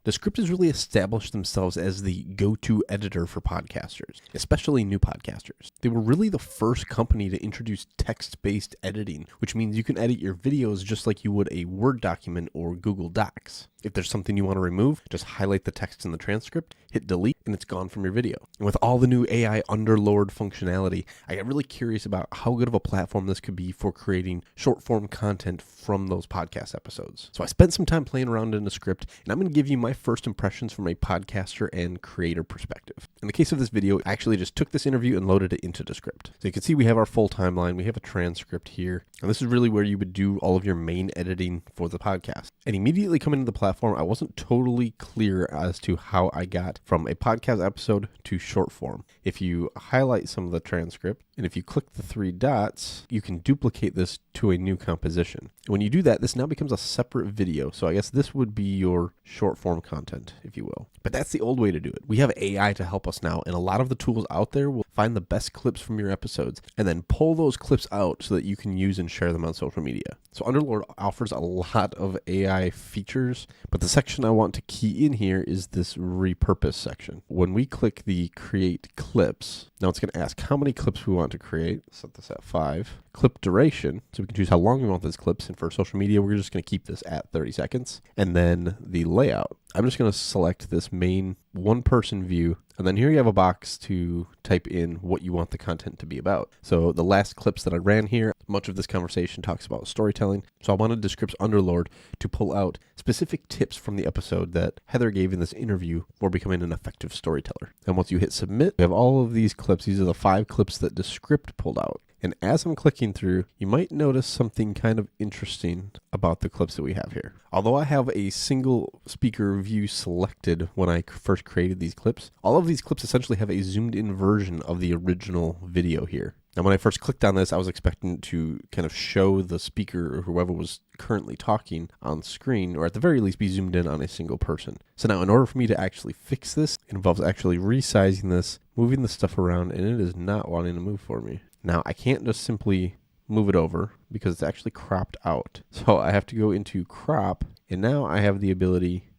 Descript has really established themselves as the go-to editor for podcasters, especially new podcasters. They were really the first company to introduce text-based editing, which means you can edit your videos just like you would a Word document or Google Docs. If there's something you want to remove, just highlight the text in the transcript, hit delete, and it's gone from your video. And with all the new AI underlord functionality, I got really curious about how good of a platform this could be for creating short-form content from those podcast episodes. So I spent some time playing around in Descript, and I'm going to give you my first impressions from a podcaster and creator perspective. In the case of this video, I actually just took this interview and loaded it into Descript. So you can see we have our full timeline, we have a transcript here, and this is really where you would do all of your main editing for the podcast. And immediately coming into the platform, I wasn't totally clear as to how I got from a podcast episode to short form. If you highlight some of the transcript, and if you click the three dots, you can duplicate this to a new composition. When you do that, this now becomes a separate video. So I guess this would be your short form content, if you will. But that's the old way to do it. We have AI to help us now, and a lot of the tools out there will find the best clips from your episodes and then pull those clips out so that you can use and share them on social media. So Underlord offers a lot of AI features, but the section I want to key in here is this repurpose section. When we click the create clips, now it's going to ask how many clips we want to create. Set this at 5. Clip duration, so we can choose how long we want this clips, and for social media, we're just going to keep this at 30 seconds. And then the layout. I'm just going to select this main one-person view, and then here you have a box to type in what you want the content to be about. So the last clips that I ran here, much of this conversation talks about storytelling, so I wanted Descript's Underlord to pull out specific tips from the episode that Heather gave in this interview for becoming an effective storyteller. And once you hit submit, we have all of these clips. These are the 5 clips that Descript pulled out. And as I'm clicking through, you might notice something kind of interesting about the clips that we have here. Although I have a single speaker view selected when I first created these clips, all of these clips essentially have a zoomed in version of the original video here. Now, when I first clicked on this, I was expecting to kind of show the speaker or whoever was currently talking on screen, or at the very least be zoomed in on a single person. So now in order for me to actually fix this, it involves actually resizing this, moving the stuff around, and it is not wanting to move for me. Now, I can't just simply move it over because it's actually cropped out. So I have to go into crop, and now I have the ability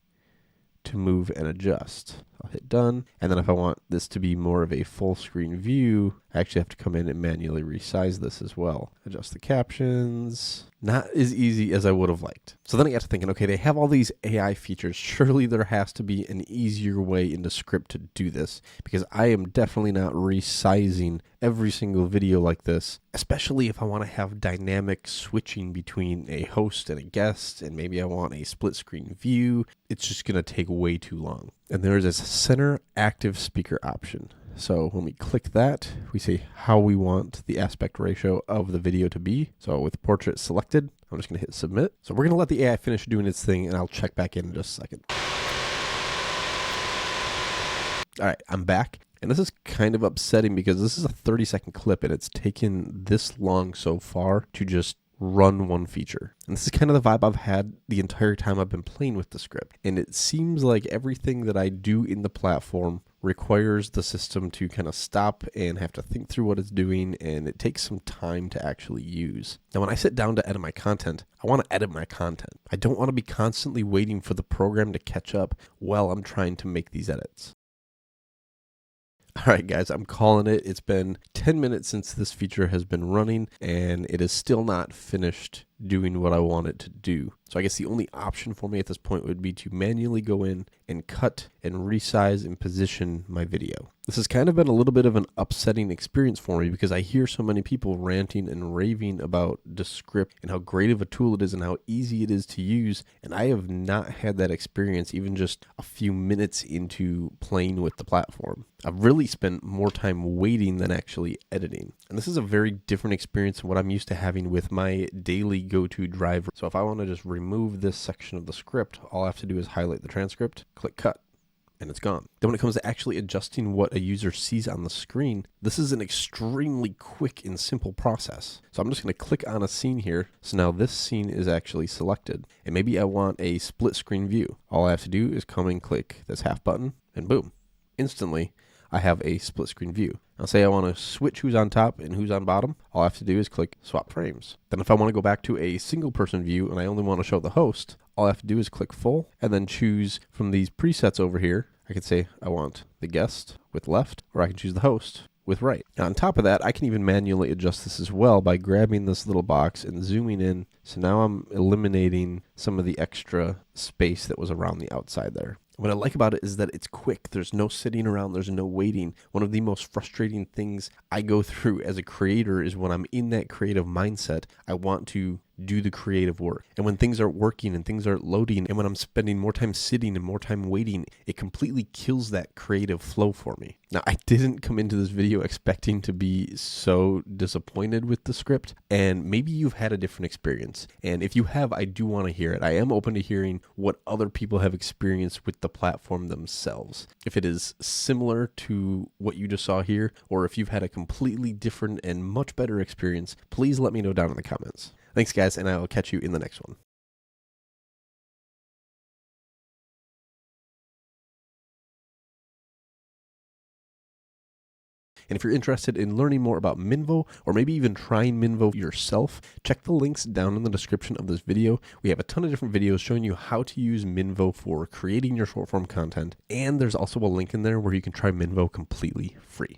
to move and adjust. I'll hit done. And then if I want this to be more of a full screen view, I actually have to come in and manually resize this as well. Adjust the captions. Not as easy as I would have liked. So then I got to thinking, okay, they have all these AI features. Surely there has to be an easier way in Descript to do this, because I am definitely not resizing every single video like this, especially if I want to have dynamic switching between a host and a guest, and maybe I want a split screen view. It's just going to take way too long. And there is a center active speaker option. So when we click that, we say how we want the aspect ratio of the video to be. So with portrait selected, I'm just going to hit submit. So we're going to let the AI finish doing its thing, and I'll check back in just a second. All right, I'm back. And this is kind of upsetting because this is a 30-second clip, and it's taken this long so far to just run one feature. And this is kind of the vibe I've had the entire time I've been playing with Descript. And it seems like everything that I do in the platform requires the system to kind of stop and have to think through what it's doing, and it takes some time to actually use. Now, when I sit down to edit my content, I want to edit my content. I don't want to be constantly waiting for the program to catch up while I'm trying to make these edits. All right, guys, I'm calling it. It's been 10 minutes since this feature has been running, and it is still not finished doing what I want it to do. So I guess the only option for me at this point would be to manually go in and cut and resize and position my video. This has kind of been a little bit of an upsetting experience for me because I hear so many people ranting and raving about Descript and how great of a tool it is and how easy it is to use, and I have not had that experience even just a few minutes into playing with the platform. I've really spent more time waiting than actually editing. And this is a very different experience than what I'm used to having with my daily go-to driver. So if I want to just remove this section of the script, all I have to do is highlight the transcript, click cut, and it's gone. Then when it comes to actually adjusting what a user sees on the screen, this is an extremely quick and simple process. So I'm just going to click on a scene here. So now this scene is actually selected, and maybe I want a split screen view. All I have to do is come and click this half button, and boom, instantly I have a split screen view. Now say I want to switch who's on top and who's on bottom. All I have to do is click swap frames. Then if I want to go back to a single person view and I only want to show the host, all I have to do is click full and then choose from these presets over here. I can say I want the guest with left, or I can choose the host with right. Now on top of that, I can even manually adjust this as well by grabbing this little box and zooming in. So now I'm eliminating some of the extra space that was around the outside there. What I like about it is that it's quick. There's no sitting around. There's no waiting. One of the most frustrating things I go through as a creator is when I'm in that creative mindset, I want to do the creative work. And when things aren't working and things aren't loading, and when I'm spending more time sitting and more time waiting, it completely kills that creative flow for me. Now, I didn't come into this video expecting to be so disappointed with Descript, and maybe you've had a different experience. And if you have, I do want to hear it. I am open to hearing what other people have experienced with the platform themselves. If it is similar to what you just saw here, or if you've had a completely different and much better experience, please let me know down in the comments. Thanks, guys, and I will catch you in the next one. And if you're interested in learning more about Minvo, or maybe even trying Minvo yourself, check the links down in the description of this video. We have a ton of different videos showing you how to use Minvo for creating your short form content. And there's also a link in there where you can try Minvo completely free.